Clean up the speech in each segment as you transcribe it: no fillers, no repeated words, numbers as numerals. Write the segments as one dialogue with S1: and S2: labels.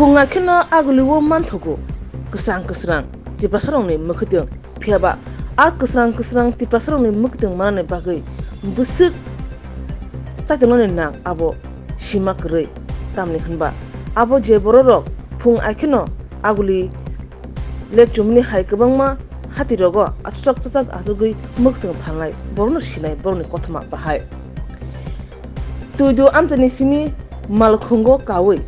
S1: Punga kena aguliwo mantogo kesrang tipasarongni mukhdeng phiaba kesrang tipasarongni mukhdeng manane bagai busuk tajanone nang abo sima krei tamni khanba abo je bororok phung akino aguli lekchumni hai kabangma hatirogo achak asugui mukhdeng phalnai borno sinai borni kothma bahai tuido amtani simi malkhungo kawi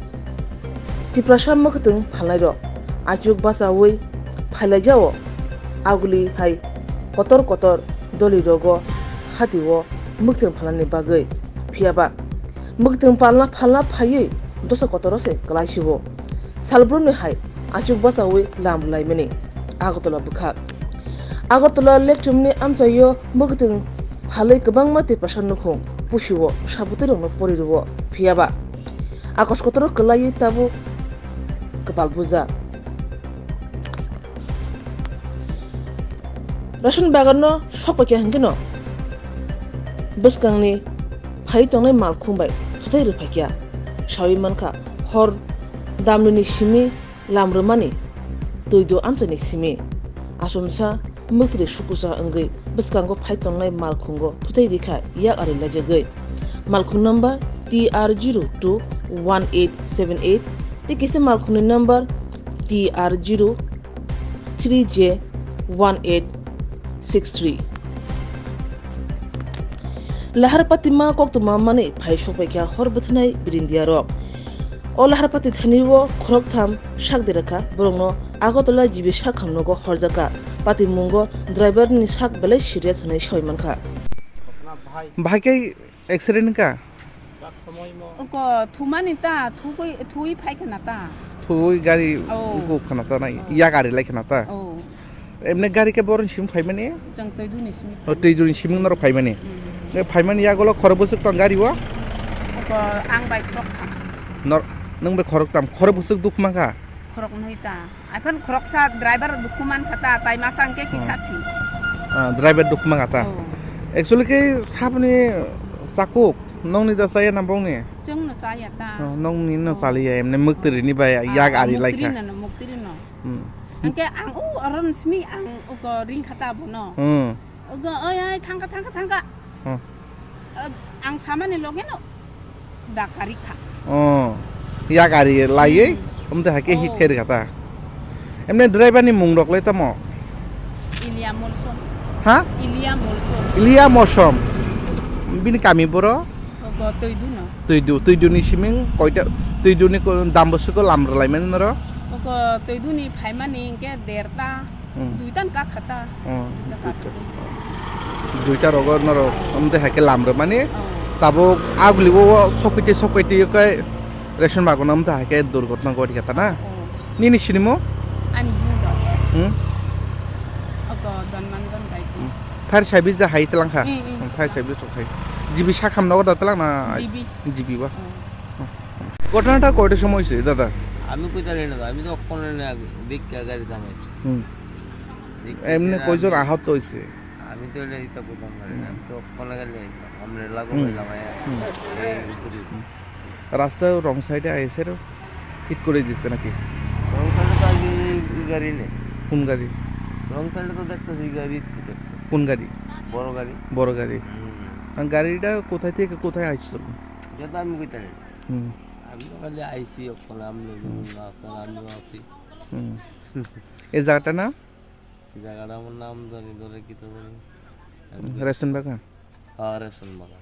S1: tiprasha mukhdeng phalnai ro achuk basawi phalajao aguli hai kotor doli rogo hatiwo mukhdeng phalani bagai phiaba mukhdeng phalna phayei dosa kotorose klaisiwo salbroni hai achuk basawi lamlaimani agotla bukha agotla lekchumni amchayo mukhdeng phalai kabangma tiprasha nukhung pusiwo sabutirongno poriruwo phiaba akos kotoro klai tabu kepal buza Rasun bagarno sokpake hangino buskangni phai tongnai malkhungbai thutai rupakya shawi manka hor damni simi lamrumani toido amchani simi asumsa muktre sukusa angai buskango phai tongnai malkhungo thutai rikha yak ari lajagai malkhung number TR021878 tikise malkhungni number TR03J1863 laharpati ma koktuma mane phai sopekya horbuthnai birindiarok o laharpati thaniwo khoroktham sakdiraka borongno agotla jibi sakhamnogo horjaka pati mungo driver ni sak belai serious hanai soimankha
S2: भाई accident का
S3: को थुमानी ता Thuy phi खनाता
S2: Thuy गाड़ी को खनाता ना या गाड़ी लाई खनाता एमने गाड़ी के बोरन सिम फाइ माने
S3: जंग तैदु निसिम
S2: तैदुनि सिम नरो फाइ माने फाइ माने या गलो खरबसुक त गाड़ी वा
S3: को आं बाइक खरक था
S2: नर नों बे खरकताम खरबसुक दुख माखा
S3: खरक नहिता आइफन खरकसा ड्राइवर दुखुमान खाता ताइ मासांके किसासी
S2: ड्राइवर दुख मागाता एक्चुअली के साबने चाकुक नोंनि दा साया नामबावने
S3: जों न सायाता
S2: नोंनि न सालिया एमने मुक्तिरिनि बाय या गाड़ी लाइखा
S3: मुक्तिरिनो अंके आं उ अरन स्मि आं उको रिं खाता बनो उगो ओय थांगा आं सामाने लगे न दाकारि खा
S2: या गाड़ी लायै ओमते हाके हिट खेर खाता एमने ड्राइवर नि मुंग रकलै तमो
S3: इलिया मोलसम
S2: हा इलिया मोसम बिनि कामी बरो
S3: तैदु न
S2: तैदुनि सिमिं कयटा तैदुनि दाम बसुको लामरलायमन नरो
S3: उको तैदुनि फाइमानि के देरता दुइतान का खाता
S2: दुइता रगो नरो ओमते हाके लामरो माने ताबो आगलिबो सपैते काय रेशन बागन ओमते हाके दुर्घटना गरि खाता ना निनि सिनिमो
S3: आनि बुंदो उको दनमान दन गाय
S2: फायर सार्भिस दा हाइ तलांखा फायर सार्भिस ओखाय জিবি শাখাম নগর দাতলাং না জিবি বা ঘটনাটা কয়টার সময় হইছে দাদা
S4: আমি কই জানি না আমি তো কোন দিক গাড়ি দামাইছি
S2: এমনি কয়জন আহত হইছে
S4: আমি তো এটা ইতা বুঝলাম না তো কোন গাড়ি আমরা লাগো হইলাম এই উপরে
S2: রাস্তা রং সাইডে আইছে হিট করে দিছে নাকি
S4: রং সাইডে তো আগে গাড়ি নেই
S2: কোন গাড়ি
S4: রং সাইডে তো দেখতেছি গাড়ি
S2: কোন গাড়ি বড় গাড়ি গাড়িটা কোথায় থেকে কোথায় আসছিল
S4: যেটা আমি কইতে না আমি তো খালি আইছি ওখানে আমি আছি
S2: এই জায়গাটা না
S4: জায়গাটা আমার নাম জানি ধরে কি তো জানি
S2: রেশন বাগান
S4: রেশন বাগান